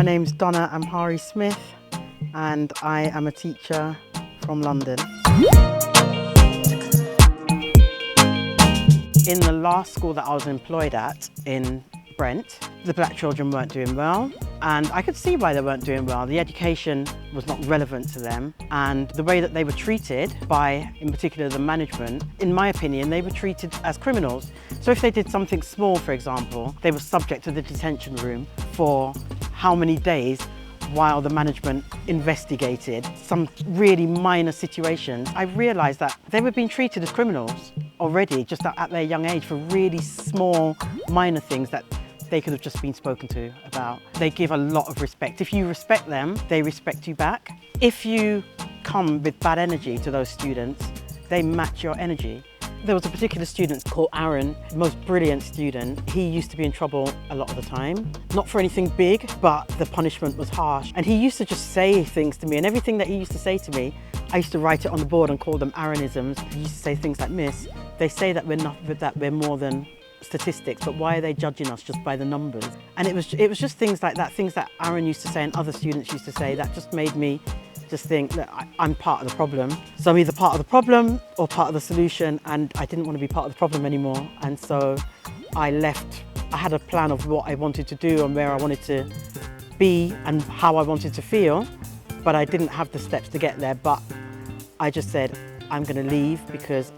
My name's Donna Amhari Smith and I am a teacher from London. In the last school that I was employed at in Brent, the black children weren't doing well, and I could see why they weren't doing well. The education was not relevant to them, and the way that they were treated by, in particular, the management, in my opinion, they were treated as criminals. So if they did something small, for example, they were subject to the detention room for how many days while the management investigated some really minor situations. I realised that they were being treated as criminals already, just at their young age, for really small, minor things that they could have just been spoken to about. They give a lot of respect. If you respect them, they respect you back. If you come with bad energy to those students, they match your energy. There was a particular student called Aaron, the most brilliant student. He used to be in trouble a lot of the time. Not for anything big, but the punishment was harsh. And he used to just say things to me, and everything that he used to say to me, I used to write it on the board and call them Aaronisms. He used to say things like, "Miss, they say that we're more than statistics, but why are they judging us just by the numbers?" And it was just things like that, things that Aaron used to say and other students used to say, that just made me just think that I'm part of the problem. So I'm either part of the problem or part of the solution, and I didn't want to be part of the problem anymore. And so I left. I had a plan of what I wanted to do and where I wanted to be and how I wanted to feel, but I didn't have the steps to get there. But I just said, I'm going to leave because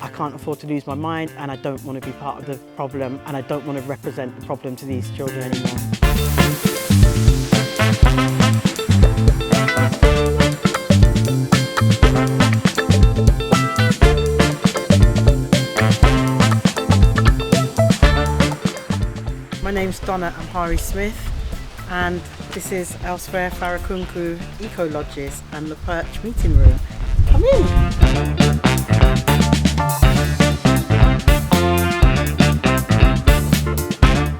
I can't afford to lose my mind, and I don't want to be part of the problem, and I don't want to represent the problem to these children anymore. My name's Donna Amhari Smith, and this is Elsewhere Farakunku Eco Lodges and the Perch Meeting Room. Come in!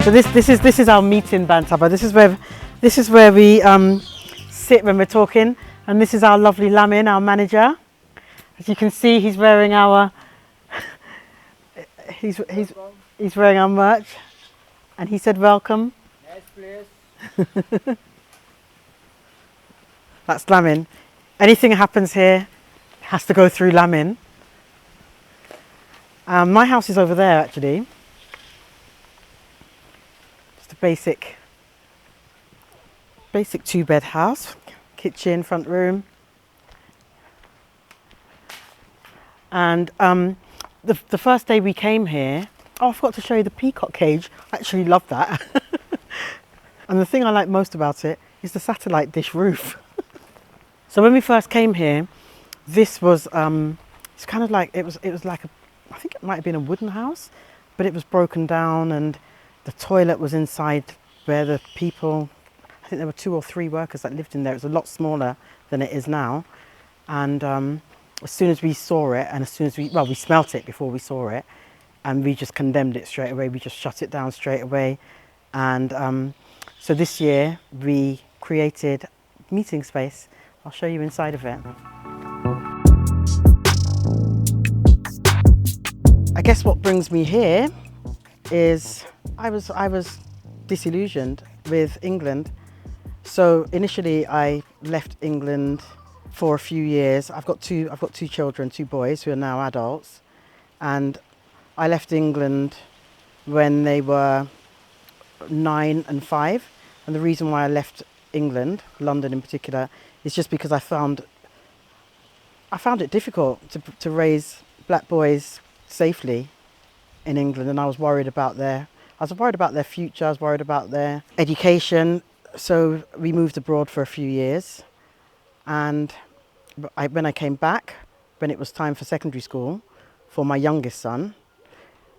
So this is our meeting bantaba. This is where we sit when we're talking, and this is our lovely Lamin, our manager. As you can see, he's wearing our he's wearing our merch, and he said welcome. Nice place. That's Lamin. Anything that happens here has to go through Lamin. My house is over there actually. Basic 2-bed house, kitchen, front room, and the first day we came here, I forgot to show you the peacock cage. I actually love that. And the thing I like most about it is the satellite dish roof. So when we first came here, this was it's kind of like it was like I think it might have been a wooden house, but it was broken down, and the toilet was inside where the people, I think there were 2 or 3 workers that lived in there. It was a lot smaller than it is now. And as soon as we saw it, and as soon as we smelt it before we saw it, and we just condemned it straight away. We just shut it down straight away. And so this year we created meeting space. I'll show you inside of it. I guess what brings me here is I was disillusioned with England. So initially I left England for a few years. I've got two children, 2 boys who are now adults, and I left England when they were 9 and 5. And the reason why I left England, London in particular, is just because I found it difficult to raise black boys safely in England, and I was worried about their future, I was worried about their education. So we moved abroad for a few years, and when I came back, when it was time for secondary school for my youngest son,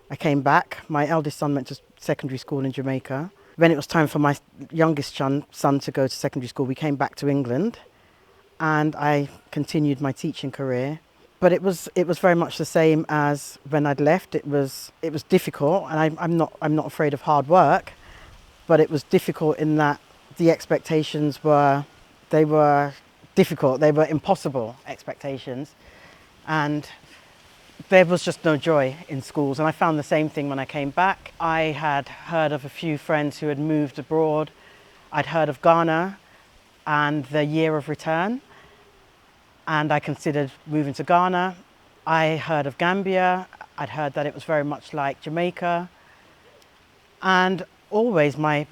I came back. My eldest son went to secondary school in Jamaica. When it was time for my youngest son to go to secondary school, we came back to England, and I continued my teaching career. But it was very much the same as when I'd left. It was difficult, and I'm not afraid of hard work, but it was difficult in that the expectations were difficult. They were impossible expectations, and there was just no joy in schools. And I found the same thing when I came back. I had heard of a few friends who had moved abroad. I'd heard of Ghana and the year of return, and I considered moving to Ghana. I heard of Gambia. I'd heard that it was very much like Jamaica, and always my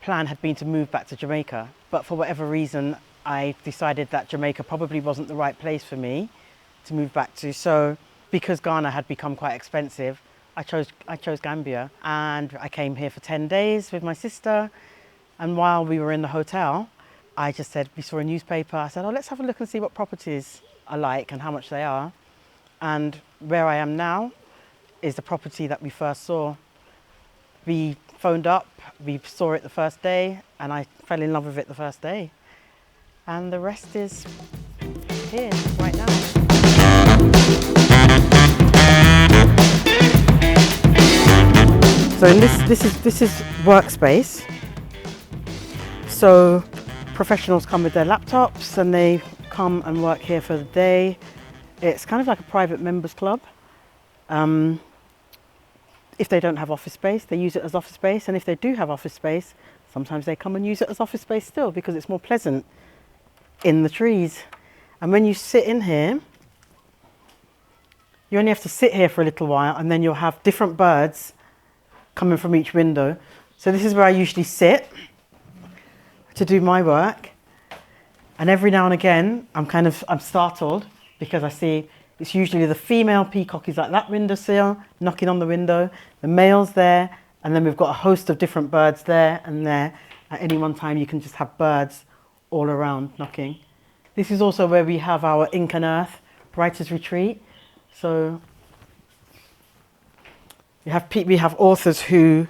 plan had been to move back to Jamaica. But for whatever reason, I decided that Jamaica probably wasn't the right place for me to move back to. So because Ghana had become quite expensive, I chose Gambia, and I came here for 10 days with my sister. And while we were in the hotel, I just said, we saw a newspaper. I said, oh, let's have a look and see what properties are like and how much they are. And where I am now is the property that we first saw. We phoned up, we saw it the first day, and I fell in love with it the first day. And the rest is here right now. So this is workspace. So professionals come with their laptops and they come and work here for the day. It's kind of like a private members club. If they don't have office space, they use it as office space. And if they do have office space, sometimes they come and use it as office space still because it's more pleasant in the trees. And when you sit in here, you only have to sit here for a little while and then you'll have different birds coming from each window. So this is where I usually sit to do my work. And every now and again, I'm startled because I see it's usually the female peacock is at that windowsill, knocking on the window, the male's there, and then we've got a host of different birds there and there. At any one time, you can just have birds all around knocking. This is also where we have our Ink and Earth Writers' Retreat. So we have authors who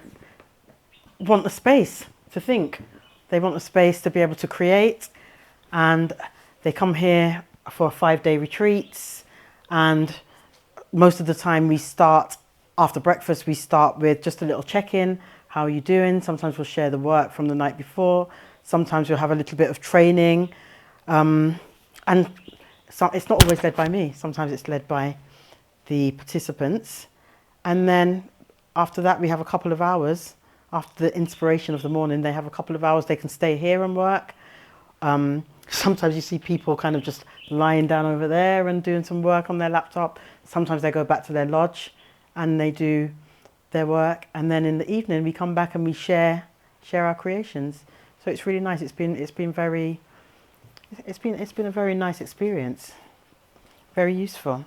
want a space to think. They want a space to be able to create, and they come here for 5-day retreats. And most of the time we start, after breakfast, we start with just a little check-in. How are you doing? Sometimes we'll share the work from the night before. Sometimes we'll have a little bit of training. And so it's not always led by me. Sometimes it's led by the participants. And then after that, we have a couple of hours. After the inspiration of the morning, they have a couple of hours. They can stay here and work. Sometimes you see people kind of just lying down over there and doing some work on their laptop. Sometimes they go back to their lodge and they do their work. And then in the evening, we come back and we share our creations. So it's really nice. It's been a very nice experience, very useful.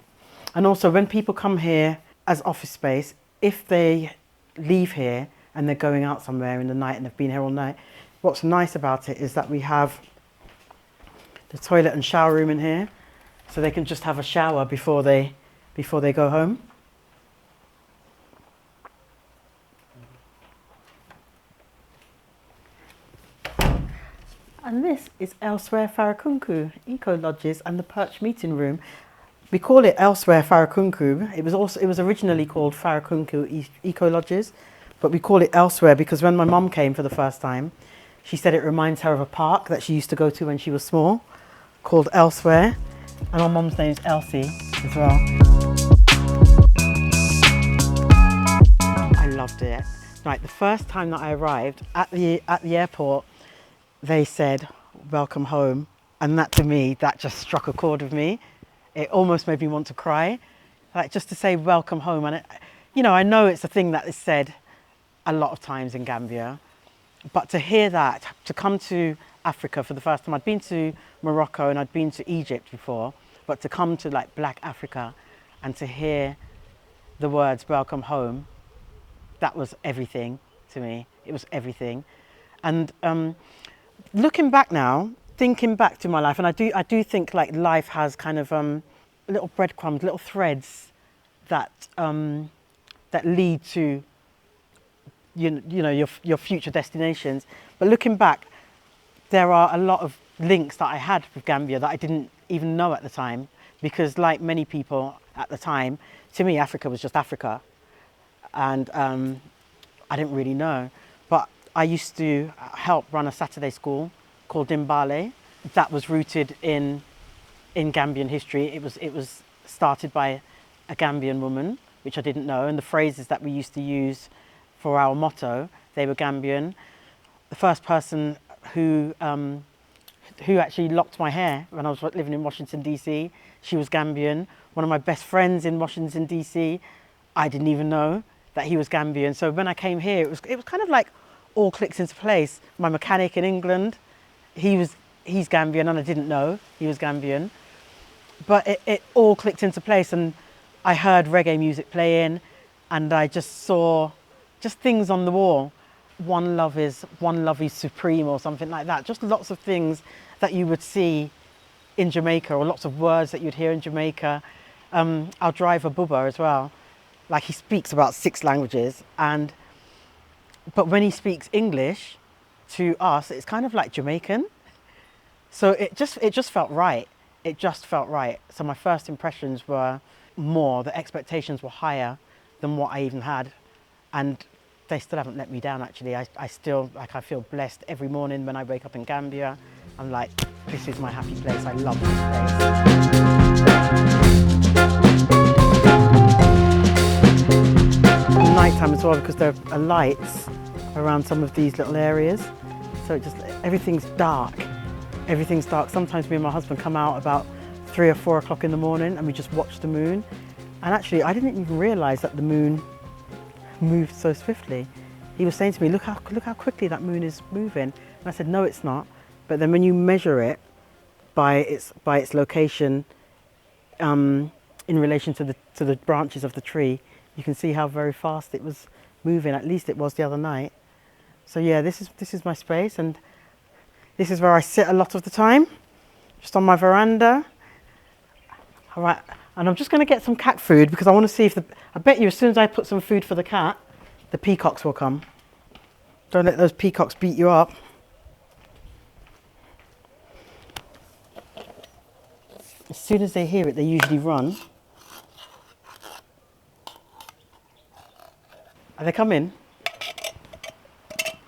And also when people come here as office space, if they leave here and they're going out somewhere in the night and have been here all night, what's nice about it is that we have the toilet and shower room in here, so they can just have a shower before they go home. And this is Elsewhere Farakunku, Eco Lodges and the Perch Meeting Room. We call it Elsewhere Farakunku. It was originally called Farakunku Eco Lodges, but we call it Elsewhere because when my mum came for the first time, she said it reminds her of a park that she used to go to when she was small, called Elsewhere, and my mum's name is Elsie as well. I loved it. Right, the first time that I arrived at the airport, they said, "Welcome home," and that to me, that just struck a chord with me. It almost made me want to cry, like just to say "Welcome home," and I know it's a thing that is said a lot of times in Gambia, but to hear that, to come to Africa for the first time. I'd been to Morocco and I'd been to Egypt before, but to come to like Black Africa and to hear the words "Welcome home," that was everything to me. It was everything. And looking back now, thinking back to my life, and I do think like life has kind of little breadcrumbs, little threads that lead to your future destinations. But looking back, there are a lot of links that I had with Gambia that I didn't even know at the time, because like many people at the time, to me Africa was just Africa, and I didn't really know. But I used to help run a Saturday school called Dimbale that was rooted in Gambian history. It was started by a Gambian woman, which I didn't know, and the phrases that we used to use for our motto, they were Gambian. the first person who actually locked my hair when I was living in Washington, D.C. She was Gambian. One of my best friends in Washington, D.C., I didn't even know that he was Gambian. So when I came here, it was kind of like all clicked into place. My mechanic in England, he's Gambian, and I didn't know he was Gambian. But it all clicked into place, and I heard reggae music playing, and I just saw just things on the wall. One love is supreme, or something like that. Just lots of things that you would see in Jamaica, or lots of words that you'd hear in Jamaica. Our driver Bubba as well, like he speaks about 6 languages, but when he speaks English to us, it's kind of like Jamaican. So it just felt right. It just felt right. So my first impressions were the expectations were higher than what I even had, and they still haven't let me down, actually. I still, I feel blessed every morning when I wake up in Gambia. I'm like, this is my happy place. I love this place. Nighttime as well, because there are lights around some of these little areas. So everything's dark. Everything's dark. Sometimes me and my husband come out about 3 or 4 o'clock in the morning and we just watch the moon. And actually, I didn't even realise that the moon moved so swiftly. He was saying to me, look how quickly that moon is moving. And I said, no, it's not. But then when you measure it by its location in relation to the branches of the tree, you can see how very fast it was moving. At least it was the other night. So yeah, this is my space, and this is where I sit a lot of the time, just on my veranda. All right, and I'm just going to get some cat food, because I want to see if I bet you as soon as I put some food for the cat, the peacocks will come. Don't let those peacocks beat you up. As soon as they hear it, they usually run. Are they coming?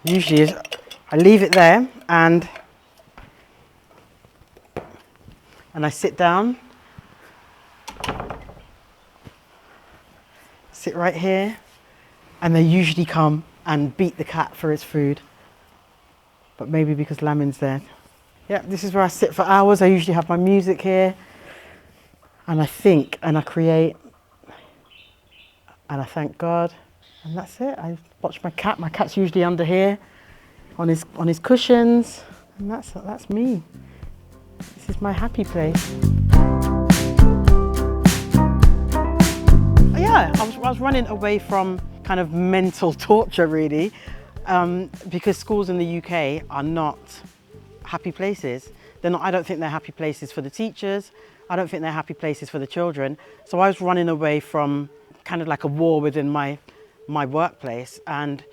Usually, I leave it there and I sit down. Sit right here, and they usually come and beat the cat for its food. But maybe because Lamin's there. Yeah, this is where I sit for hours. I usually have my music here, and I think, and I create, and I thank God, and that's it. I watch my cat. My cat's usually under here, on his cushions, and that's me. This is my happy place. Yeah, I was running away from kind of mental torture, really, because schools in the UK are not happy places. They're not. I don't think they're happy places for the teachers. I don't think they're happy places for the children. So I was running away from kind of like a war within my workplace, and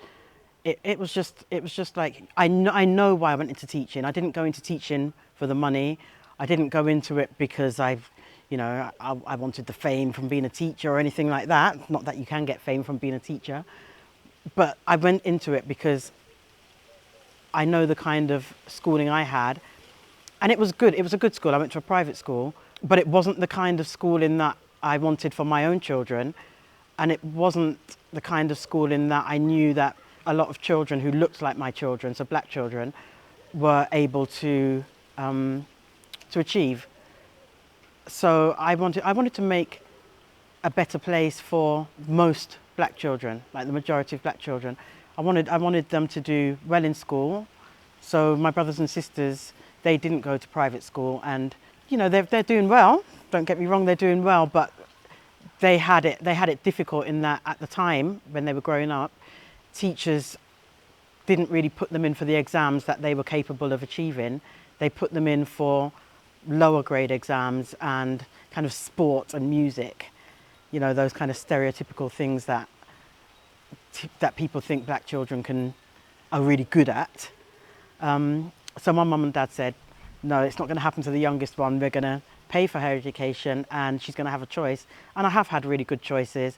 it was just like I know why I went into teaching. I didn't go into teaching for the money. I didn't go into it because I wanted the fame from being a teacher or anything like that. Not that you can get fame from being a teacher, but I went into it because I know the kind of schooling I had, and it was good. It was a good school. I went to a private school, but it wasn't the kind of schooling that I wanted for my own children, and it wasn't the kind of schooling that I knew that a lot of children who looked like my children, so black children, were able to achieve. So I wanted to make a better place for most black children, like the majority of black children. I wanted them to do well in school. So my brothers and sisters, they didn't go to private school, and they're doing well. Don't get me wrong, they're doing well, but they had it difficult in that at the time when they were growing up, teachers didn't really put them in for the exams that they were capable of achieving. They put them in for lower grade exams and kind of sport and music, those kind of stereotypical things that people think black children are really good at. So my mum and dad said, no, it's not going to happen to the youngest one. We're going to pay for her education, and she's going to have a choice. And I have had really good choices.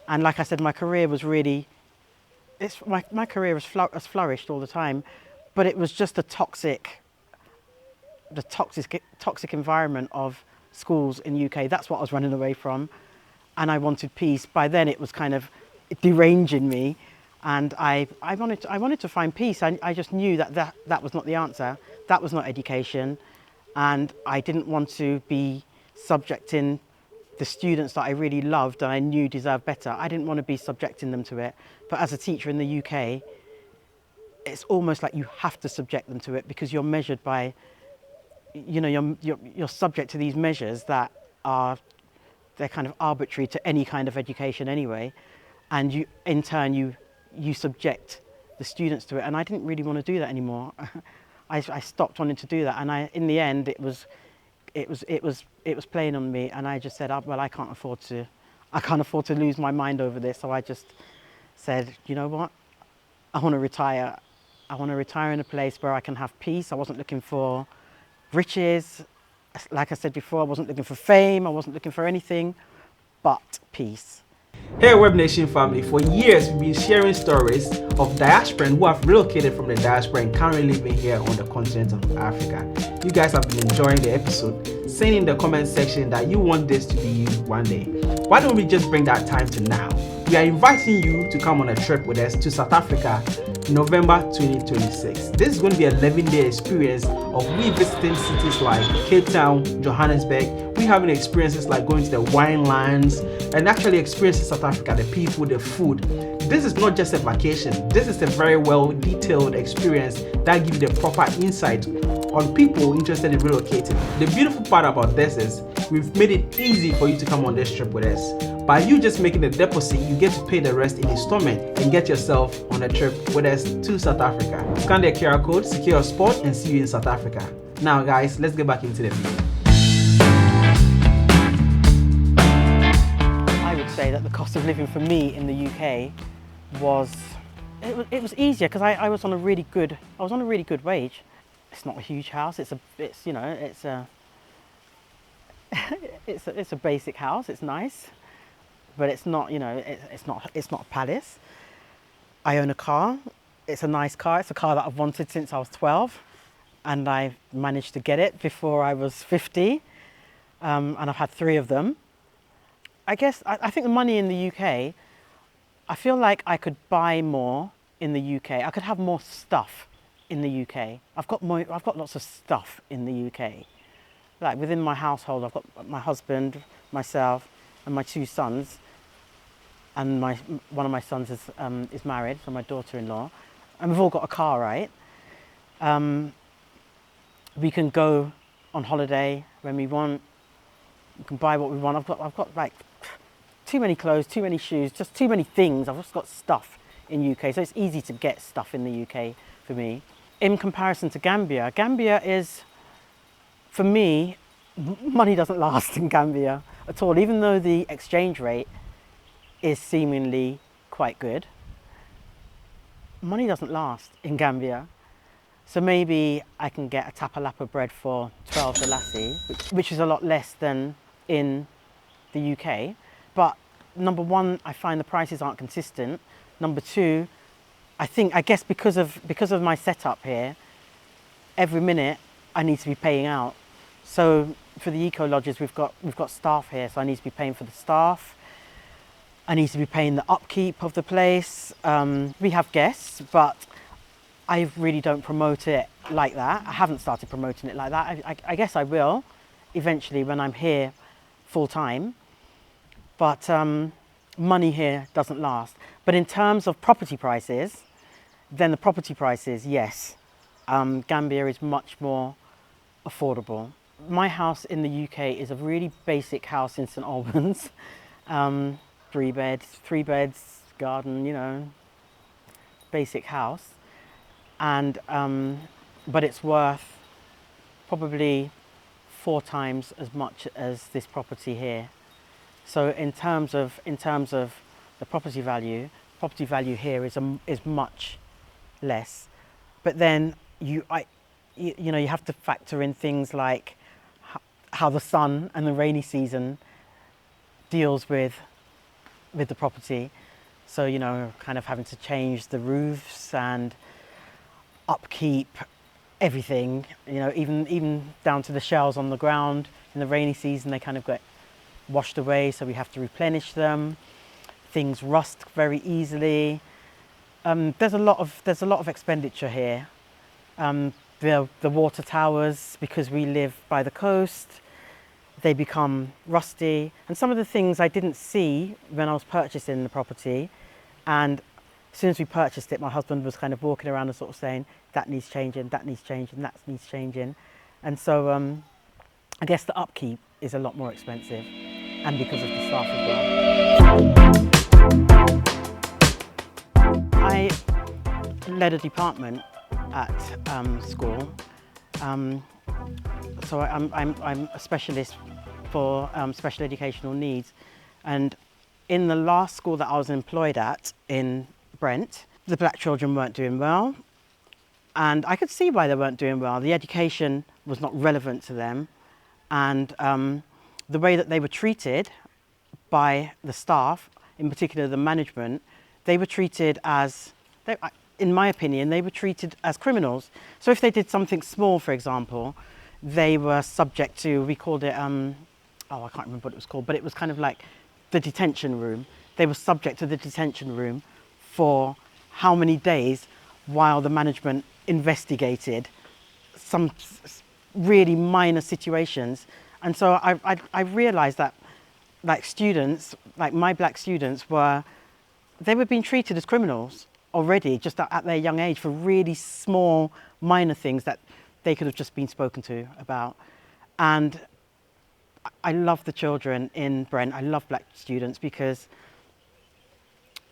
And like I said, my career was really, my career has flourished all the time, but it was just the toxic environment of schools in the UK. That's what I was running away from, and I wanted peace. By then it was kind of deranging me, And I wanted to find peace. I just knew that was not the answer. That was not education. And I didn't want to be subjecting the students that I really loved and I knew deserved better. I didn't want to be subjecting them to it. But as a teacher in the UK, it's almost like you have to subject them to it because you're measured by, you know, you're subject to these measures that are, they're kind of arbitrary to any kind of education anyway. And you, in turn, you subject the students to it. And I didn't really want to do that anymore. I stopped wanting to do that. And in the end, it was playing on me. And I just said, oh, well, I can't afford to lose my mind over this. So I just said, you know what? I want to retire. I want to retire in a place where I can have peace. I wasn't looking for riches. Like I said before, I wasn't looking for fame. I wasn't looking for anything but peace. Here at Webnation family, for years we've been sharing stories of diasporans who have relocated from the diaspora and currently living here on the continent of Africa. You guys have been enjoying the episode, saying in the comment section that you want this to be you one day. Why don't we just bring that time to now? We are inviting you to come on a trip with us to South Africa, November 2026. This is going to be an 11-day experience of revisiting cities like Cape Town, Johannesburg. We're having experiences like going to the wine lands and actually experiencing South Africa, the people, the food. This is not just a vacation. This is a very well detailed experience that gives you the proper insight on people interested in relocating. The beautiful part about this is we've made it easy for you to come on this trip with us. By you just making the deposit, you get to pay the rest in installment and get yourself on a trip with us to South Africa. Scan the QR code, secure a spot, and see you in South Africa. Now guys, let's get back into the video. I would say that the cost of living for me in the UK was easier because I was on a really good wage. It's not a huge house. It's a basic house. It's nice, but it's not, you know, it's not a palace. I own a car. It's a nice car. It's a car that I've wanted since I was 12, and I managed to get it before I was 50, and I've had 3 of them. I guess I think the money in the UK, I feel like I could buy more in the UK. I could have more stuff in the UK. I've got lots of stuff in the UK. Like within my household, I've got my husband, myself, and my 2 sons. And one of my sons is married, so my daughter-in-law. And we've all got a car, right? We can go on holiday when we want. We can buy what we want. I've got like too many clothes, too many shoes, just too many things. I've just got stuff in UK, so it's easy to get stuff in the UK for me. In comparison to Gambia, Gambia is, for me, money doesn't last in Gambia at all, even though the exchange rate is seemingly quite good. Money doesn't last in Gambia. So maybe I can get a tapalapa bread for 12 dalasi, which is a lot less than in the UK. But number one, I find the prices aren't consistent. Number two, I guess because of my setup here, every minute I need to be paying out. So for the eco lodges, we've got staff here, so I need to be paying for the staff. I need to be paying the upkeep of the place. We have guests, but I really don't promote it like that. I haven't started promoting it like that. I guess I will eventually when I'm here full time. But money here doesn't last. But in terms of property prices, then the property prices, yes, Gambia is much more affordable. My house in the UK is a really basic house in St Albans. 3 beds, garden, you know, basic house. And but it's worth probably 4 times as much as this property here. So in terms of the property value here is much less. But then you know, you have to factor in things like how the sun and the rainy season deals with the property. So, you know, kind of having to change the roofs and upkeep everything, you know, even down to the shells on the ground. In the rainy season, they kind of get washed away, so we have to replenish them. Things rust very easily. There's a lot of expenditure here. The water towers, because we live by the coast, they become rusty. And some of the things I didn't see when I was purchasing the property, and as soon as we purchased it, my husband was kind of walking around and sort of saying, that needs changing, that needs changing, that needs changing. And so I guess the upkeep is a lot more expensive, and because of the staff as well. I led a department at school. So I'm a specialist for special educational needs. And in the last school that I was employed at in Brent, the black children weren't doing well. And I could see why they weren't doing well. The education was not relevant to them. And the way that they were treated by the staff, in particular the management, they were treated as, in my opinion, they were treated as criminals. So if they did something small, for example, they were subject to, we called it, I can't remember what it was called, but it was kind of like the detention room. They were subject to the detention room for how many days while the management investigated some really minor situations. And so I realized that like students, like my black students they were being treated as criminals already, just at their young age, for really small, minor things that they could have just been spoken to about. And I love the children in Brent. I love black students because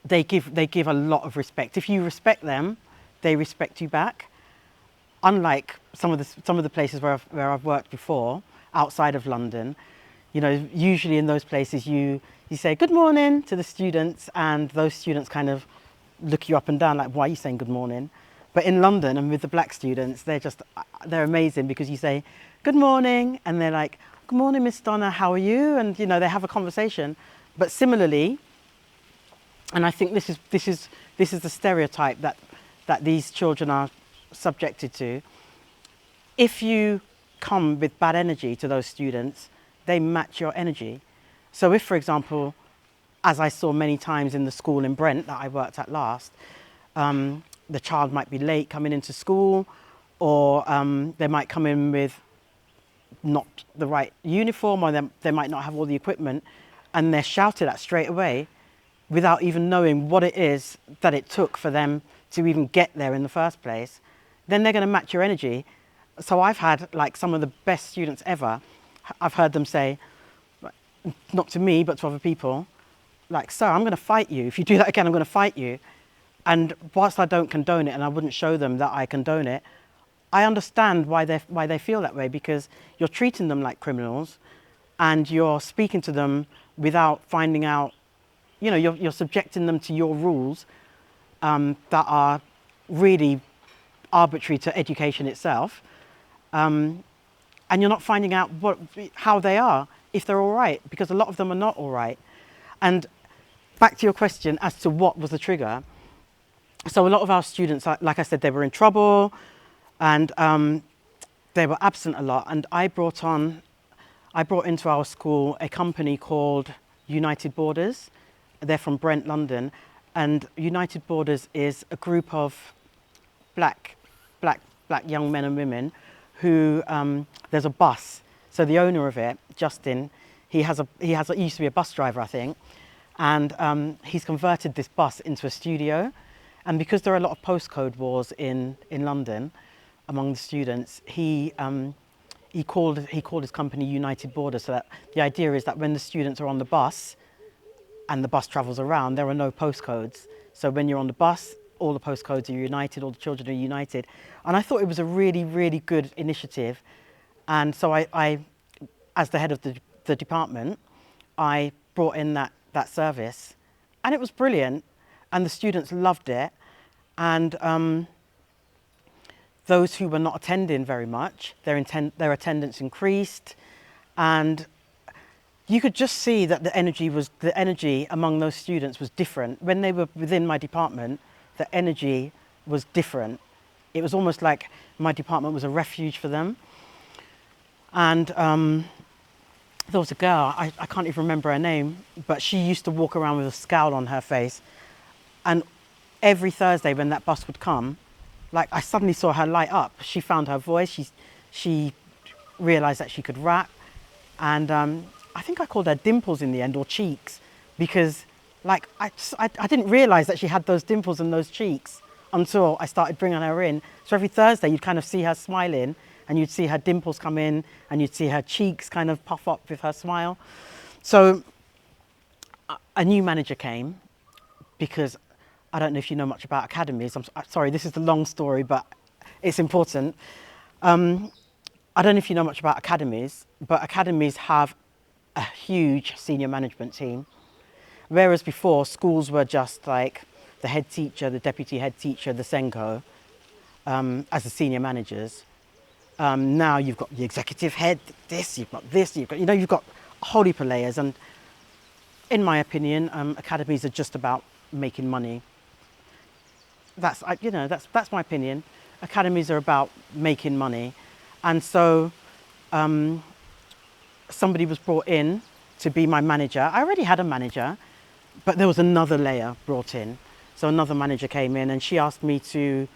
they give a lot of respect. If you respect them, they respect you back. Unlike some of the places where I've worked before, outside of London, you know, usually in those places you say good morning to the students, and those students kind of look you up and down like, why are you saying good morning? But in London and with the black students, they're amazing, because you say good morning and they're like, good morning, Miss Donna, how are you? And you know, they have a conversation. But similarly, and I think this is the stereotype that these children are subjected to. If you come with bad energy to those students, they match your energy. So if, for example, as I saw many times in the school in Brent that I worked at last, the child might be late coming into school, or they might come in with not the right uniform, or they might not have all the equipment, and they're shouted at straight away without even knowing what it is that it took for them to even get there in the first place, then they're going to match your energy. So I've had like some of the best students ever, I've heard them say, not to me, but to other people, like, sir, I'm going to fight you. If you do that again, I'm going to fight you. And whilst I don't condone it, and I wouldn't show them that I condone it, I understand why they feel that way, because you're treating them like criminals and you're speaking to them without finding out, you know, you're subjecting them to your rules that are really arbitrary to education itself. And you're not finding out how they are, if they're all right, because a lot of them are not all right. And back to your question as to what was the trigger. So a lot of our students, like I said, they were in trouble, and they were absent a lot. And I brought into our school a company called United Borders. They're from Brent, London. And United Borders is a group of black young men and women who, there's a bus. So the owner of it, Justin, he used to be a bus driver, I think. And he's converted this bus into a studio. And because there are a lot of postcode wars in London among the students, he called his company United Borders. So that the idea is that when the students are on the bus and the bus travels around, there are no postcodes. So when you're on the bus, all the postcodes are united, all the children are united. And I thought it was a really, really good initiative. And so I as the head of the department, I brought in that service, and it was brilliant. And the students loved it. And those who were not attending very much, their attendance increased. And you could just see that the energy among those students was different. When they were within my department, the energy was different. It was almost like my department was a refuge for them. And there was a girl, I can't even remember her name, but she used to walk around with a scowl on her face. And every Thursday when that bus would come, like I suddenly saw her light up. She found her voice. She realised that she could rap, and I think I called her Dimples in the end, or Cheeks, because like I didn't realise that she had those dimples and those cheeks until I started bringing her in. So every Thursday you'd kind of see her smiling, and you'd see her dimples come in, and you'd see her cheeks kind of puff up with her smile. So a new manager came, because I don't know if you know much about academies. I'm sorry, this is the long story, but it's important. I don't know if you know much about academies, but academies have a huge senior management team. Whereas before, schools were just like the head teacher, the deputy head teacher, the Senko, as the senior managers. Now you've got the executive head, you've got a whole heap of layers. And in my opinion, academies are just about making money. That's my opinion. Academies are about making money. And so somebody was brought in to be my manager. I already had a manager, but there was another layer brought in. So another manager came in, and she asked me to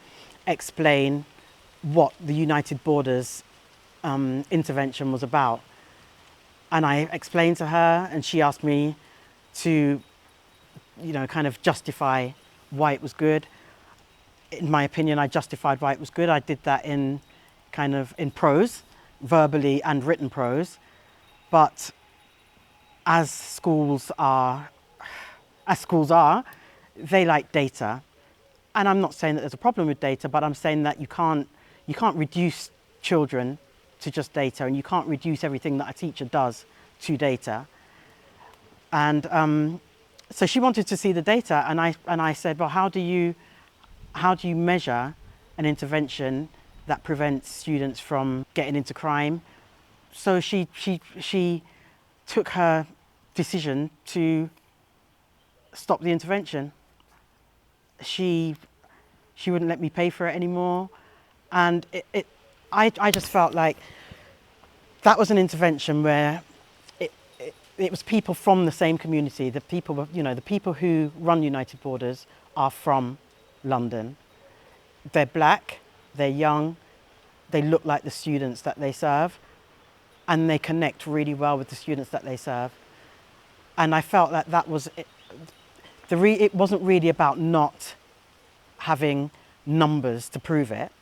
explain what the United Borders intervention was about. And I explained to her, and she asked me to, kind of justify why it was good. In my opinion, I justified why it was good. I did that in prose, verbally and written prose. But as schools are, they like data. And I'm not saying that there's a problem with data, but I'm saying that you can't reduce children to just data, and you can't reduce everything that a teacher does to data. And so she wanted to see the data, and I said, well, how do you measure an intervention that prevents students from getting into crime? So she took her decision to stop the intervention. She wouldn't let me pay for it anymore, and I just felt like that was an intervention where it was people from the same community. The people who run United Borders are from London. They're black, they're young, they look like the students that they serve, and they connect really well with the students that they serve. And I felt that was it. It wasn't really about not having numbers to prove it.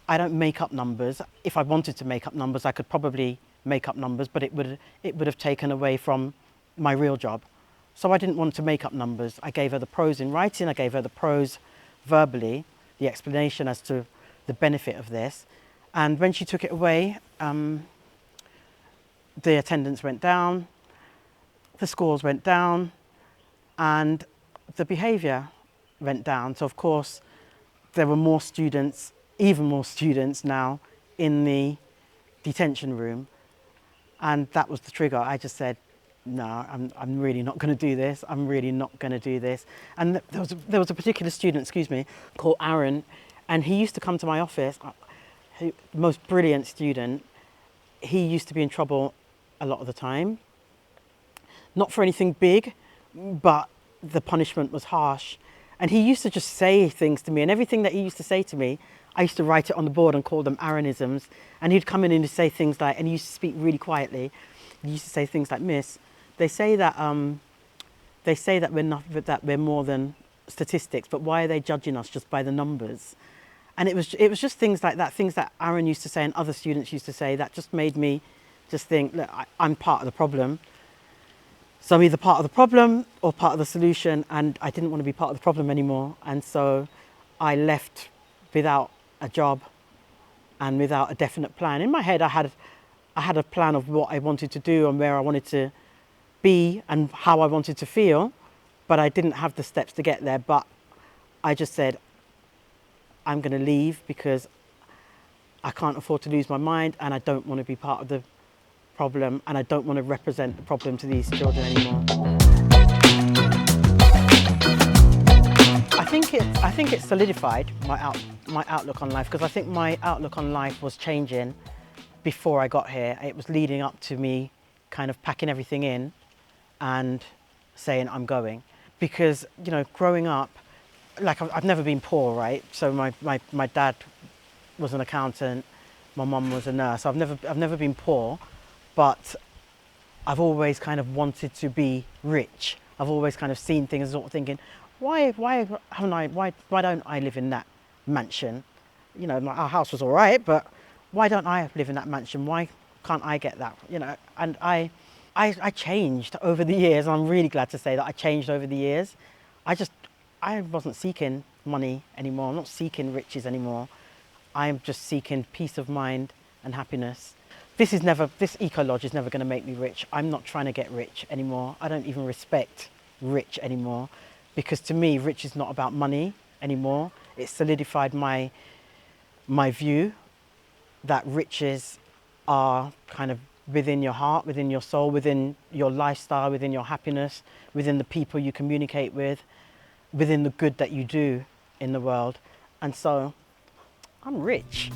I don't make up numbers. If I wanted to make up numbers, I could probably make up numbers, but it would have taken away from my real job. So I didn't want to make up numbers. I gave her the prose in writing, I gave her the prose verbally, the explanation as to the benefit of this. And when she took it away, the attendance went down, the scores went down, and the behaviour went down. So of course, there were more students, even more students now in the detention room. And that was the trigger. I just said, no, I'm really not going to do this. I'm really not going to do this. And there was a particular student, called Aaron, and he used to come to my office, most brilliant student. He used to be in trouble a lot of the time. Not for anything big, but the punishment was harsh. And he used to just say things to me, and everything that he used to say to me, I used to write it on the board and call them Aaronisms. And he'd come in and he'd say things like, and he used to speak really quietly. He used to say things like, "Miss, they say that we're more than statistics, but why are they judging us just by the numbers?" And it was just things like that, things that Aaron used to say and other students used to say, that just made me just think, look, I'm part of the problem. So I'm either part of the problem or part of the solution, and I didn't want to be part of the problem anymore. And so I left without a job and without a definite plan. In my head, I had a plan of what I wanted to do and where I wanted to be and how I wanted to feel, but I didn't have the steps to get there. But I just said, I'm going to leave because I can't afford to lose my mind, and I don't want to be part of the problem, and I don't want to represent the problem to these children anymore. I think it solidified my outlook on life, because I think my outlook on life was changing before I got here. It was leading up to me kind of packing everything in and saying I'm going. Because, growing up, like I've never been poor, right? So my dad was an accountant, my mum was a nurse. I've never been poor, but I've always kind of wanted to be rich. I've always kind of seen things, sort of thinking, why don't I live in that mansion? You know, our house was all right, but why don't I live in that mansion? Why can't I get that? You know, and I changed over the years. And I'm really glad to say that I changed over the years. I wasn't seeking money anymore. I'm not seeking riches anymore. I'm just seeking peace of mind and happiness. This eco lodge is never going to make me rich. I'm not trying to get rich anymore. I don't even respect rich anymore, because to me, rich is not about money anymore. It's solidified my view that riches are kind of within your heart, within your soul, within your lifestyle, within your happiness, within the people you communicate with, within the good that you do in the world. And so I'm rich.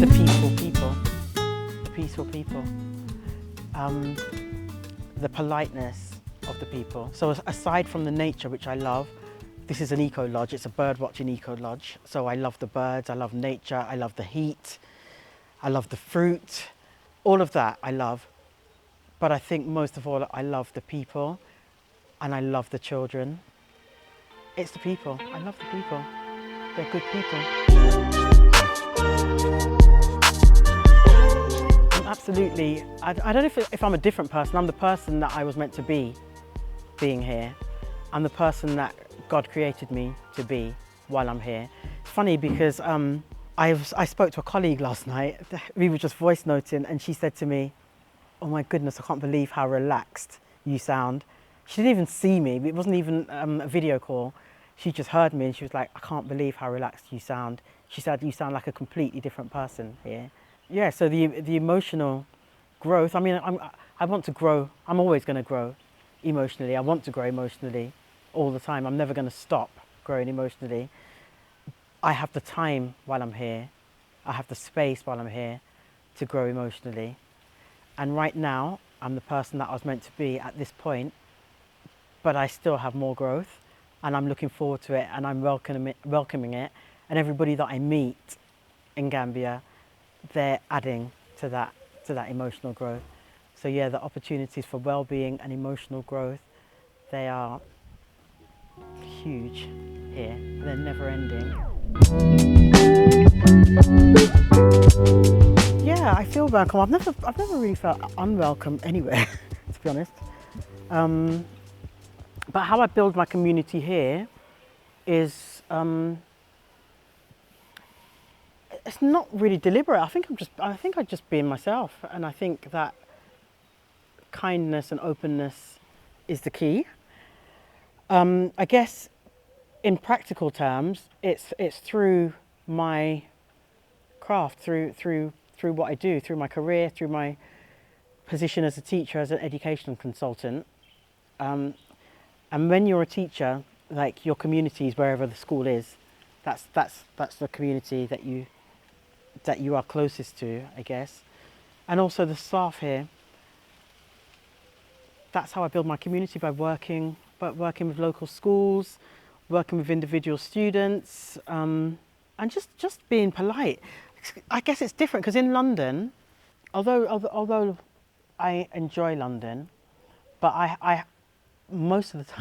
The peaceful people, the politeness of the people. So aside from the nature, which I love, this is an eco lodge. It's a bird watching eco lodge. So I love the birds, I love nature, I love the heat, I love the fruit, all of that I love. But I think most of all, I love the people and I love the children. It's the people. I love the people. They're good people. Absolutely. I don't know if I'm a different person. I'm the person that I was meant to be being here. I'm the person that God created me to be while I'm here. It's funny because I spoke to a colleague last night. We were just voice noting and she said to me, "Oh my goodness, I can't believe how relaxed you sound." She didn't even see me. It wasn't even a video call. She just heard me and she was like, "I can't believe how relaxed you sound." She said, "You sound like a completely different person here." Yeah, so the emotional growth, I mean, I want to grow. I'm always going to grow emotionally. I want to grow emotionally all the time. I'm never going to stop growing emotionally. I have the time while I'm here. I have the space while I'm here to grow emotionally. And right now, I'm the person that I was meant to be at this point, but I still have more growth and I'm looking forward to it and I'm welcoming it. And everybody that I meet in Gambia, they're adding to that emotional growth. So yeah, the opportunities for well-being and emotional growth, they are huge here. They're never ending. Yeah, I feel welcome. I've never really felt unwelcome anywhere, to be honest. But how I build my community here is it's not really deliberate. I think I'm just being myself, and I think that kindness and openness is the key. I guess in practical terms, it's through my craft, through what I do, through my career, through my position as a teacher, as an educational consultant. And when you're a teacher, like your community is wherever the school is. That's the community that you are closest to, I guess. And also the staff here. That's how I build my community, by working with local schools, working with individual students, and just being polite. I guess it's different because in London, although I enjoy London, but I most of the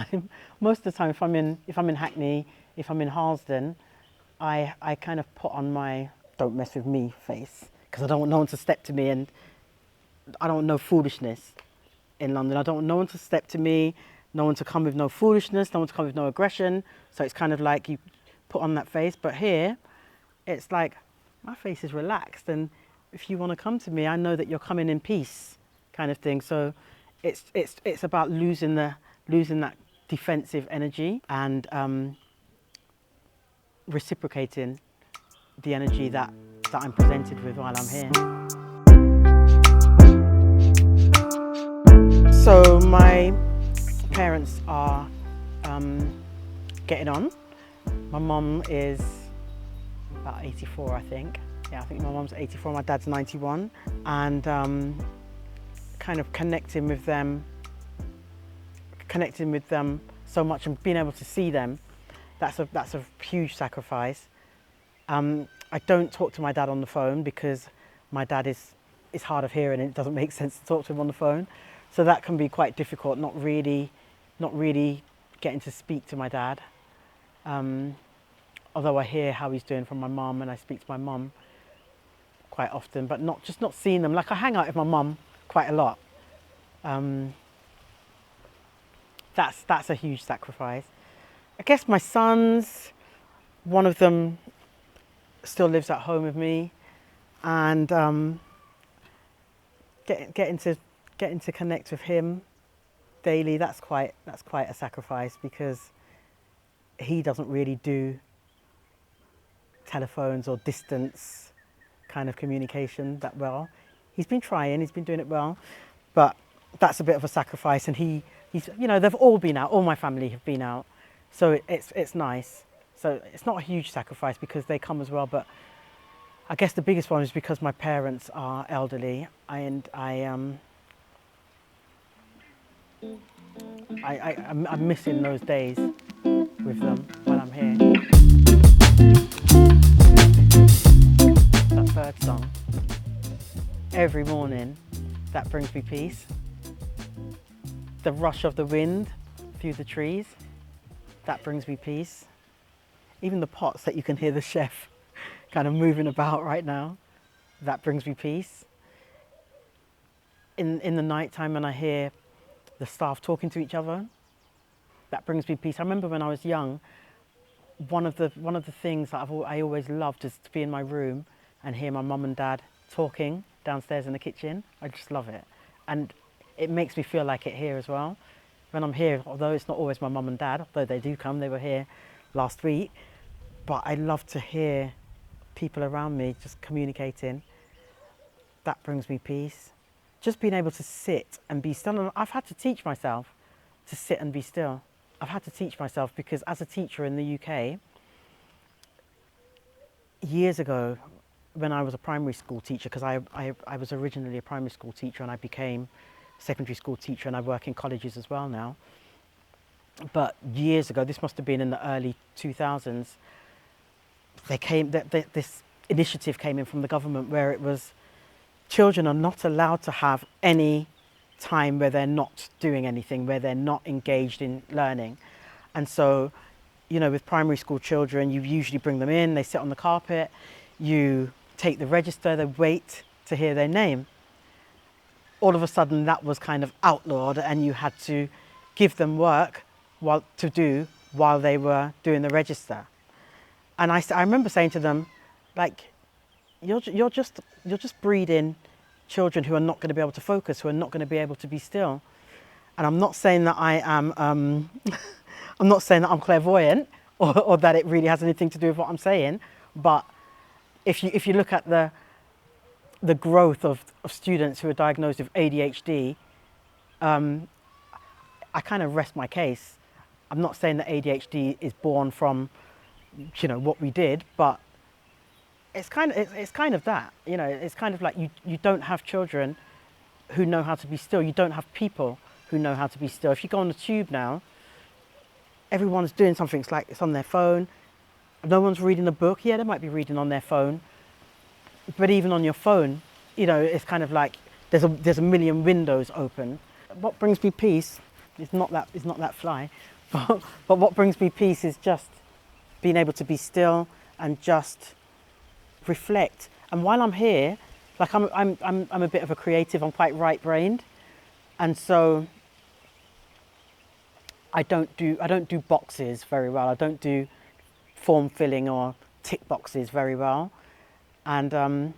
time if I'm in Hackney, if I'm in Harlesden, I kind of put on my "don't mess with me" face, because I don't want no one to step to me, and I don't want no foolishness in London. I don't want no one to step to me, no one to come with no foolishness, no one to come with no aggression. So it's kind of like you put on that face. But here, it's like my face is relaxed, and if you want to come to me, I know that you're coming in peace, kind of thing. So it's about losing that defensive energy and reciprocating the energy that I'm presented with while I'm here. So my parents are getting on. My mum is about 84, I think. Yeah, I think my mum's 84, my dad's 91. And kind of connecting with them connecting with them so much and being able to see them, that's a huge sacrifice. I don't talk to my dad on the phone because my dad is hard of hearing and it doesn't make sense to talk to him on the phone. So that can be quite difficult, not really getting to speak to my dad. Although I hear how he's doing from my mum and I speak to my mum quite often, but not seeing them. Like I hang out with my mum quite a lot. That's a huge sacrifice. I guess my sons, one of them still lives at home with me, and getting to connect with him daily, that's quite a sacrifice because he doesn't really do telephones or distance kind of communication that well. He's been trying, he's been doing it well, but that's a bit of a sacrifice. And he's, you know, they've all been out, all my family have been out, so it's nice. So it's not a huge sacrifice because they come as well, but I guess the biggest one is because my parents are elderly, and I'm missing those days with them when I'm here. That bird song, every morning, that brings me peace. The rush of the wind through the trees, that brings me peace. Even the pots that you can hear the chef kind of moving about right now, that brings me peace. In the night time when I hear the staff talking to each other, that brings me peace. I remember when I was young, one of the things that I always loved is to be in my room and hear my mum and dad talking downstairs in the kitchen. I just love it. And it makes me feel like it here as well. When I'm here, although it's not always my mum and dad, although they do come, they were here last week, but I love to hear people around me just communicating. That brings me peace. Just being able to sit and be still. And I've had to teach myself to sit and be still. I've had to teach myself because as a teacher in the UK, years ago, when I was a primary school teacher, because I was originally a primary school teacher and I became a secondary school teacher and I work in colleges as well now. But years ago, this must have been in the early 2000s, this initiative came in from the government where it was children are not allowed to have any time where they're not doing anything, where they're not engaged in learning. And so, you know, with primary school children, you usually bring them in, they sit on the carpet, you take the register, they wait to hear their name. All of a sudden that was kind of outlawed and you had to give them work to do while they were doing the register. And I remember saying to them, like, you're just breeding children who are not going to be able to focus, who are not going to be able to be still. And I'm not saying that I am, I'm not saying that I'm clairvoyant or that it really has anything to do with what I'm saying. But if you look at the growth of students who are diagnosed with ADHD, I kind of rest my case. I'm not saying that ADHD is born from, you know, what we did, but it's kind of that, you know, it's kind of like you don't have children who know how to be still. You don't have people who know how to be still. If you go on the tube now, everyone's doing something. It's like it's on their phone. No one's reading a book. Yeah, they might be reading on their phone, but even on your phone, you know, it's kind of like there's a million windows open. What brings me peace is not that fly, but what brings me peace is just being able to be still and just reflect. And while I'm here, like I'm a bit of a creative. I'm quite right-brained, and so I don't do boxes very well. I don't do form filling or tick boxes very well, and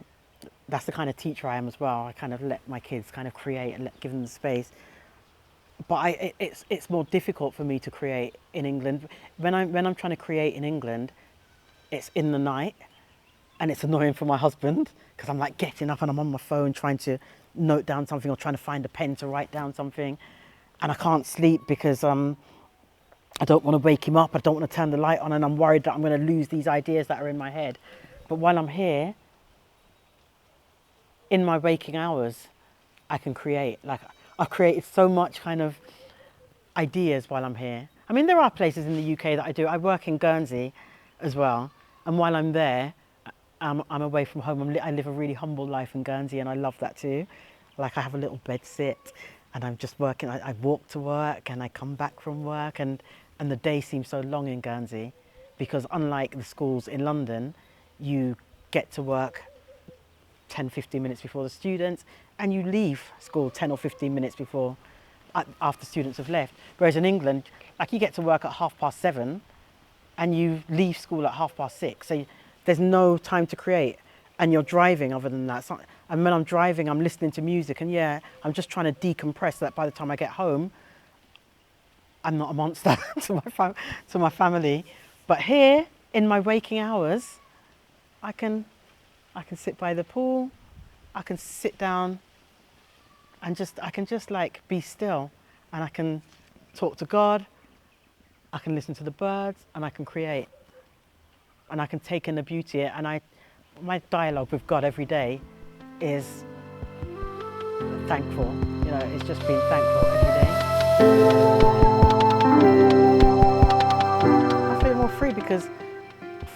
that's the kind of teacher I am as well. I kind of let my kids kind of create and give them the space. But it's more difficult for me to create in England. When I'm trying to create in England, it's in the night. And it's annoying for my husband because I'm like getting up and I'm on my phone trying to note down something or trying to find a pen to write down something. And I can't sleep because I don't want to wake him up. I don't want to turn the light on and I'm worried that I'm going to lose these ideas that are in my head. But while I'm here, in my waking hours, I can create. Like I've created so much kind of ideas while I'm here. I mean, there are places in the UK that I do. I work in Guernsey as well, and while I'm there, I'm away from home. I live a really humble life in Guernsey, and I love that too. Like, I have a little bed sit, and I'm just working. I walk to work, and I come back from work, and the day seems so long in Guernsey, because unlike the schools in London, you get to work 10, 15 minutes before the students, and you leave school 10 or 15 minutes before, after students have left. Whereas in England, like, you get to work at 7:30, and you leave school at 6:30. So there's no time to create, and you're driving other than that. And when I'm driving, I'm listening to music, and yeah, I'm just trying to decompress so that by the time I get home, I'm not a monster to my family. But here, in my waking hours, I can sit by the pool, I can sit down and I can just like be still, and I can talk to God, I can listen to the birds, and I can create. And I can take in the beauty, and my dialogue with God every day is thankful. You know, it's just being thankful every day. I feel more free because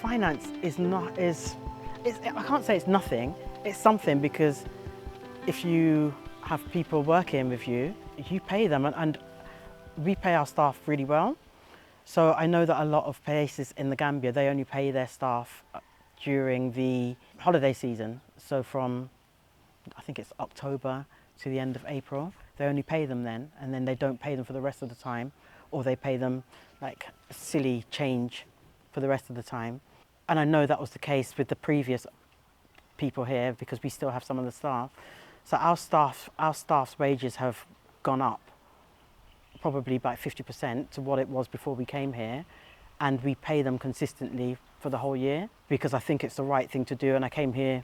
finance I can't say it's nothing, it's something, because if you have people working with you, you pay them, and we pay our staff really well. So I know that a lot of places in the Gambia, they only pay their staff during the holiday season. So from, I think it's October to the end of April, they only pay them then, and then they don't pay them for the rest of the time, or they pay them like silly change for the rest of the time. And I know that was the case with the previous people here, because we still have some of the staff. So our staff's wages have gone up probably by 50% to what it was before we came here, and we pay them consistently for the whole year, because I think it's the right thing to do. And I came here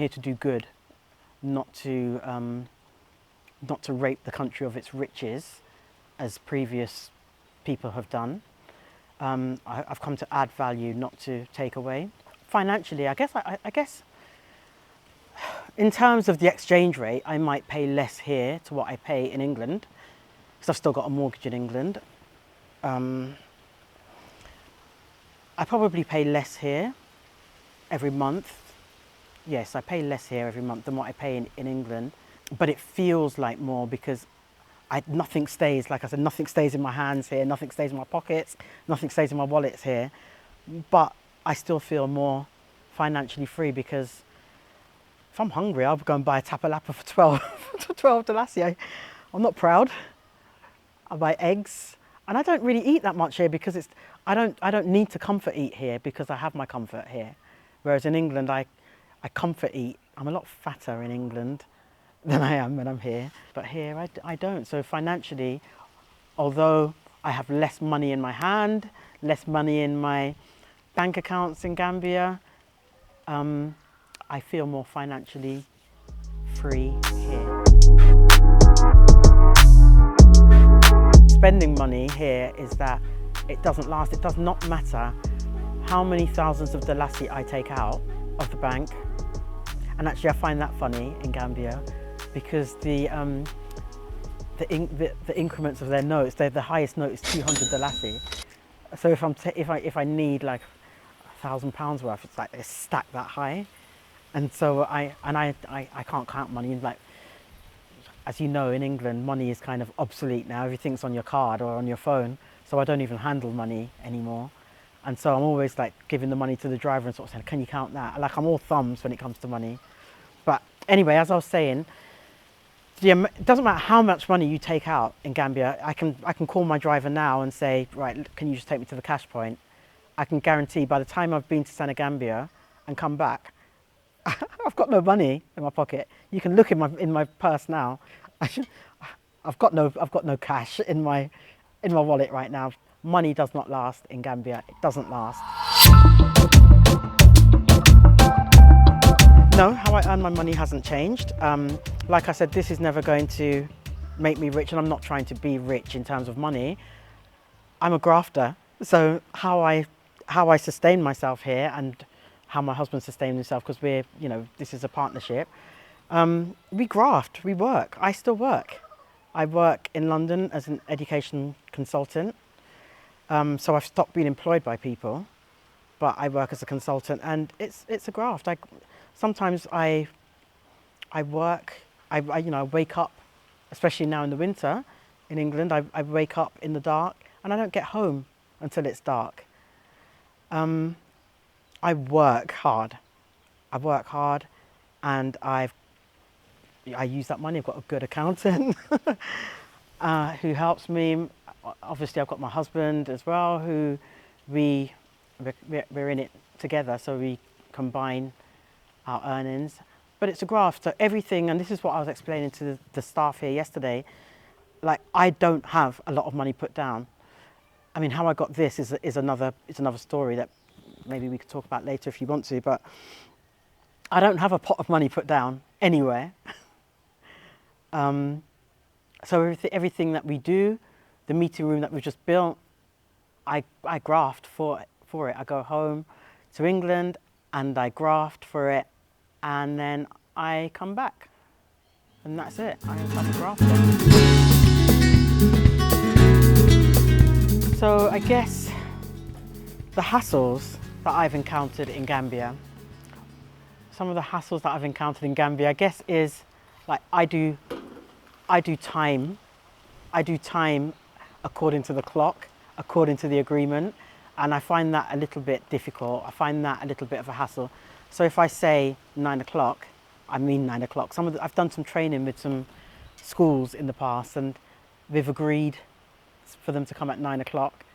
to do good, not to rape the country of its riches, as previous people have done. I've come to add value, not to take away. Financially, I guess in terms of the exchange rate, I might pay less here to what I pay in England, because I've still got a mortgage in England. I probably pay less here every month. Yes, I pay less here every month than what I pay in England, but it feels like more, because nothing stays, like I said, nothing stays in my hands here, nothing stays in my pockets, nothing stays in my wallets here. But I still feel more financially free, because if I'm hungry, I'll go and buy a tapalapa for 12 Dalasi. I'm not proud. I buy eggs, and I don't really eat that much here, because I don't need to comfort eat here, because I have my comfort here. Whereas in England, I comfort eat. I'm a lot fatter in England than I am when I'm here, but here I don't. So financially, although I have less money in my hand, less money in my bank accounts in Gambia, I feel more financially free here. Spending money here is that it doesn't last. It does not matter how many thousands of Dalasi I take out of the bank. And actually I find that funny in Gambia, because the increments of their notes, the highest note is 200 Dalasi. So if I need like £1,000 worth, it's like it's stacked that high. And so I can't count money. Like, as you know, in England, money is kind of obsolete now. Everything's on your card or on your phone. So I don't even handle money anymore. And so I'm always like giving the money to the driver and sort of saying, can you count that? Like, I'm all thumbs when it comes to money. But anyway, as I was saying, it doesn't matter how much money you take out in Gambia. I can call my driver now and say, right, can you just take me to the cash point? I can guarantee by the time I've been to Senegambia and come back, I've got no money in my pocket. You can look in my purse now. I've got no cash in my wallet right now. Money does not last in Gambia. It doesn't last. No, how I earn my money hasn't changed. Like I said, this is never going to make me rich, and I'm not trying to be rich in terms of money. I'm a grafter, so how I sustain myself here, and how my husband sustains himself, because this is a partnership. We graft, we work. I still work. I work in London as an education consultant. So I've stopped being employed by people, but I work as a consultant, and it's a graft. Sometimes I work. I wake up, especially now in the winter, in England. I wake up in the dark, and I don't get home until it's dark. I work hard. And I use that money. I've got a good accountant who helps me. Obviously, I've got my husband as well, who we're in it together, so we combine our earnings. But it's a graft. So everything, and this is what I was explaining to the staff here yesterday. Like, I don't have a lot of money put down. I mean, how I got this is another story that maybe we could talk about later if you want to. But I don't have a pot of money put down anywhere. So everything that we do, the meeting room that we've just built, I graft for it. I go home to England and I graft for it, and then I come back, and that's it. I'm a grafter. So I guess the hassles that I've encountered in Gambia, some of the hassles that I've encountered in Gambia, I guess, is like I do time according to the clock, according to the agreement, and I find that a little bit difficult. I find that a little bit of a hassle. So if I say 9 o'clock, I mean 9 o'clock. I've done some training with some schools in the past, and we've agreed for them to come at 9 o'clock,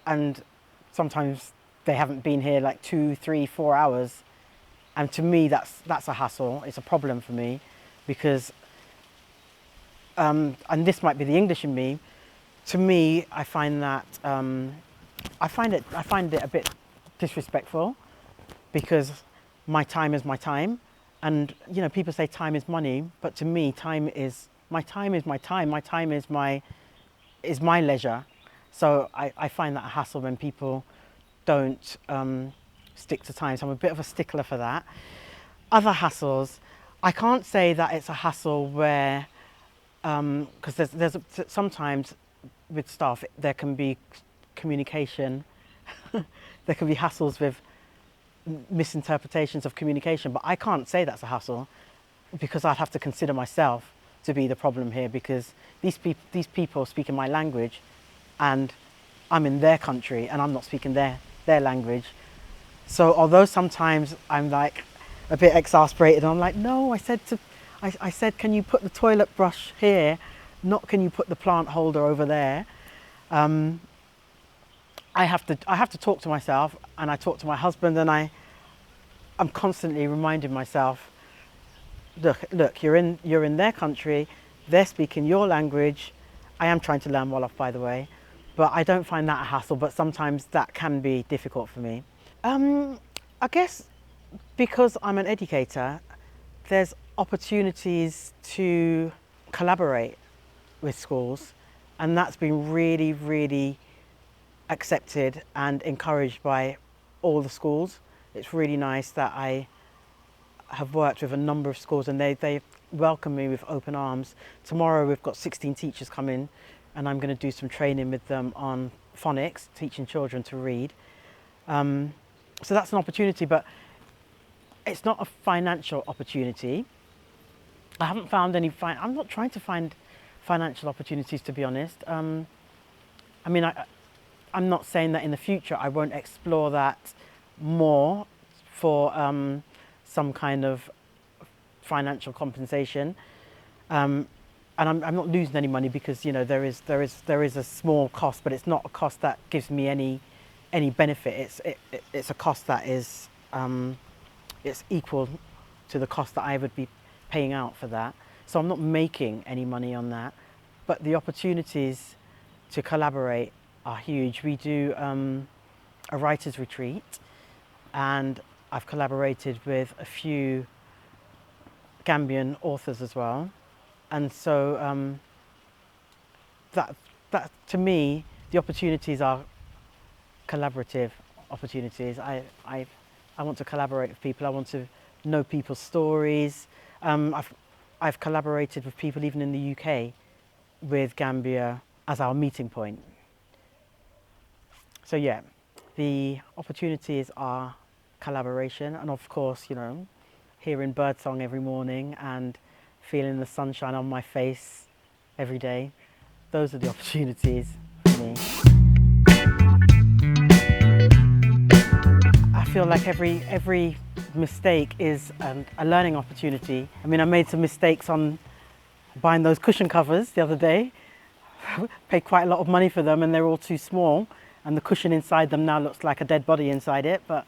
and sometimes they haven't been here like 2, 3, 4 hours, and to me that's a hassle. It's a problem for me, because and this might be the English in me. To me, I find that I find it a bit disrespectful, because my time is my time, and people say time is money, but to me my time is my leisure. So I find that a hassle when people don't stick to time. So I'm a bit of a stickler for that. Other hassles, I can't say that it's a hassle where, because there's sometimes with staff there can be communication, there can be hassles with misinterpretations of communication, but I can't say that's a hassle, because I'd have to consider myself to be the problem here, because these people speak in my language, and I'm in their country and I'm not speaking their language. So although sometimes I'm like a bit exasperated, I'm like, no, I said, can you put the toilet brush here? Not can you put the plant holder over there? I have to talk to myself, and I talk to my husband, and I'm constantly reminding myself, look, you're in their country, they're speaking your language. I am trying to learn Wolof, by the way, but I don't find that a hassle, but sometimes that can be difficult for me. I guess because I'm an educator, there's opportunities to collaborate with schools, and that's been really, really accepted and encouraged by all the schools. It's really nice that I have worked with a number of schools, and they welcome me with open arms. Tomorrow we've got 16 teachers coming, and I'm going to do some training with them on phonics, teaching children to read. So that's an opportunity, but it's not a financial opportunity. I haven't found any. I'm not trying to find financial opportunities, to be honest. I mean, I'm not saying that in the future I won't explore that more for some kind of financial compensation. And I'm not losing any money, because there is a small cost, but it's not a cost that gives me any benefit. It's a cost that is it's equal to the cost that I would be paying out for that. So I'm not making any money on that, but the opportunities to collaborate are huge. We do a writers' retreat, and I've collaborated with a few Gambian authors as well. And so that to me, the opportunities are collaborative opportunities. I want to collaborate with people. I want to know people's stories. I've collaborated with people even in the UK with Gambia as our meeting point. So yeah, the opportunities are collaboration, and of course, you know, hearing birdsong every morning and feeling the sunshine on my face every day. Those are the opportunities for me. I feel like every mistake is a learning opportunity. I mean, I made some mistakes on buying those cushion covers the other day. Paid quite a lot of money for them and they're all too small, and the cushion inside them now looks like a dead body inside it, but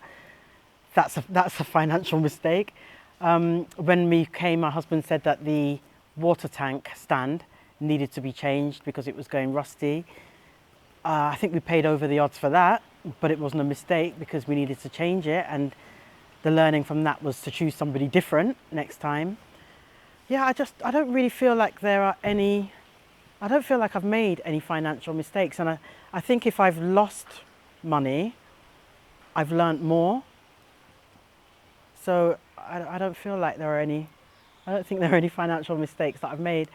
that's a financial mistake. When we came, my husband said that the water tank stand needed to be changed because it was going rusty. I think we paid over the odds for that, but it wasn't a mistake because we needed to change it, and the learning from that was to choose somebody different next time. Yeah, I don't really feel like there are any, I don't feel like I've made any financial mistakes, and I think if I've lost money, I've learnt more. So I don't feel like there are any, I don't think there are any financial mistakes that I've made.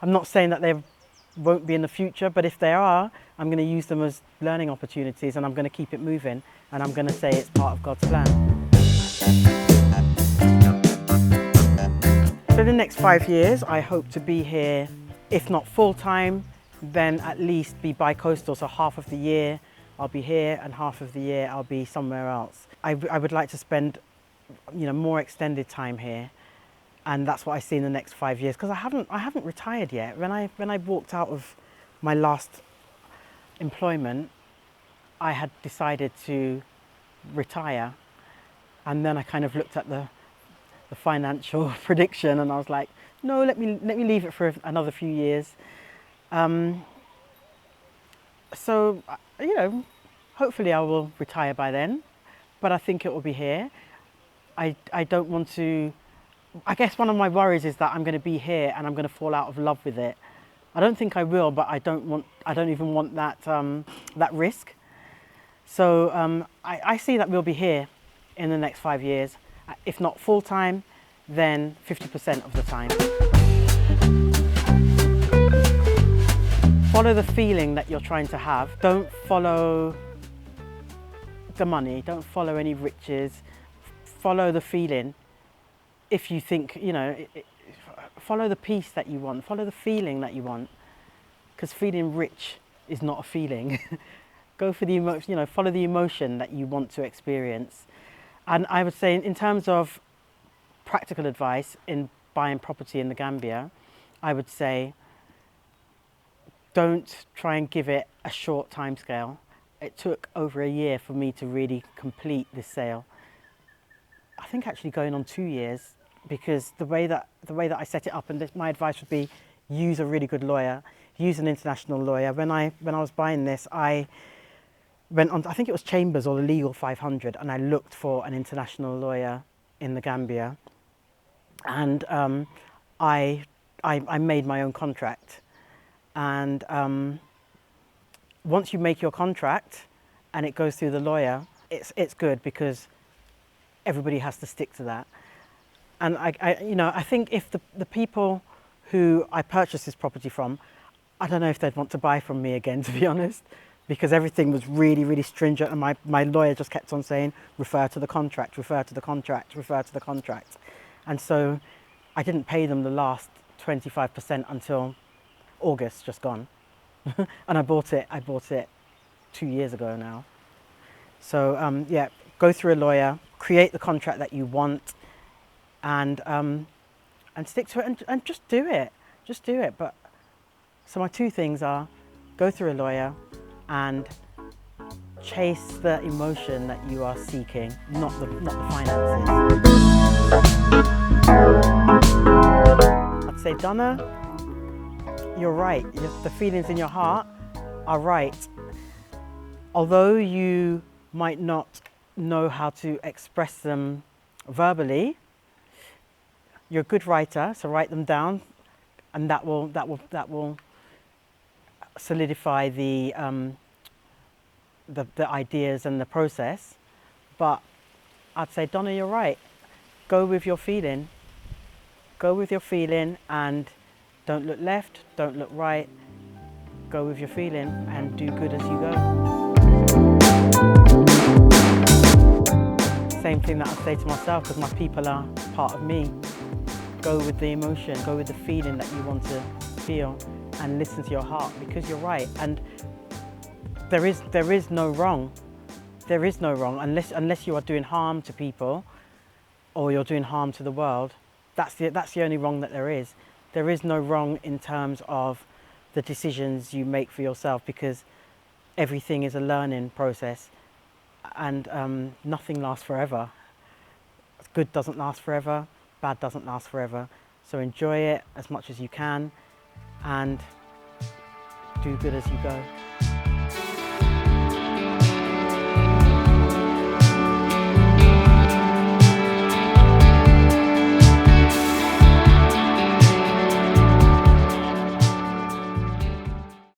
I'm not saying that there won't be in the future, but if there are, I'm going to use them as learning opportunities, and I'm going to keep it moving, and I'm going to say it's part of God's plan. For the next 5 years, I hope to be here, if not full-time, then at least be bi-coastal, so half of the year I'll be here and half of the year I'll be somewhere else. I would like to spend, you know, more extended time here, and that's what I see in the next 5 years, because I haven't retired yet. When I walked out of my last employment, I had decided to retire, and then I kind of looked at the financial prediction and I was like, no, let me leave it for another few years. So, you know, hopefully I will retire by then, but I think it will be here. I don't want to, I guess one of my worries is that I'm going to be here and I'm going to fall out of love with it. I don't think I will, but I don't even want that, that risk. So I see that we'll be here in the next 5 years. If not full-time, then 50% of the time. Follow the feeling that you're trying to have. Don't follow the money, don't follow any riches. Follow the feeling. If you think, you know, follow the peace that you want, follow the feeling that you want, because feeling rich is not a feeling. Go for the emotion, you know, follow the emotion that you want to experience. And I would say, in terms of practical advice in buying property in the Gambia, I would say don't try and give it a short time scale. It took over a year for me to really complete this sale. I think actually going on 2 years, because the way that I set it up, and this, my advice would be, use a really good lawyer, use an international lawyer. When I was buying this, I went on, I think it was Chambers or the Legal 500, and I looked for an international lawyer in the Gambia, and I made my own contract. And once you make your contract and it goes through the lawyer, it's good, because everybody has to stick to that. And I think if the people who I purchased this property from, I don't know if they'd want to buy from me again, to be honest, because everything was really, really stringent, and my lawyer just kept on saying, refer to the contract, refer to the contract, refer to the contract. And so I didn't pay them the last 25% until August, just gone. And I bought it 2 years ago now. So yeah, go through a lawyer, create the contract that you want, and stick to it, and just do it. Just do it. But so my two things are, go through a lawyer and chase the emotion that you are seeking, not the finances. I'd say, Donna, you're right. The feelings in your heart are right. Although you might not know how to express them verbally, you're a good writer, so write them down, and that will solidify the ideas and the process. But I'd say, Donna, you're right. Go with your feeling. Go with your feeling, and don't look left, don't look right. go with your feeling and do good as you go. Same thing that I say to myself, because my people are part of me. Go with the emotion, go with the feeling that you want to feel, and listen to your heart, because you're right. And there is no wrong. There is no wrong unless you are doing harm to people or you're doing harm to the world. That's the only wrong that there is. There is no wrong in terms of the decisions you make for yourself, because everything is a learning process, and nothing lasts forever. Good doesn't last forever, bad doesn't last forever. So enjoy it as much as you can and do good as you go.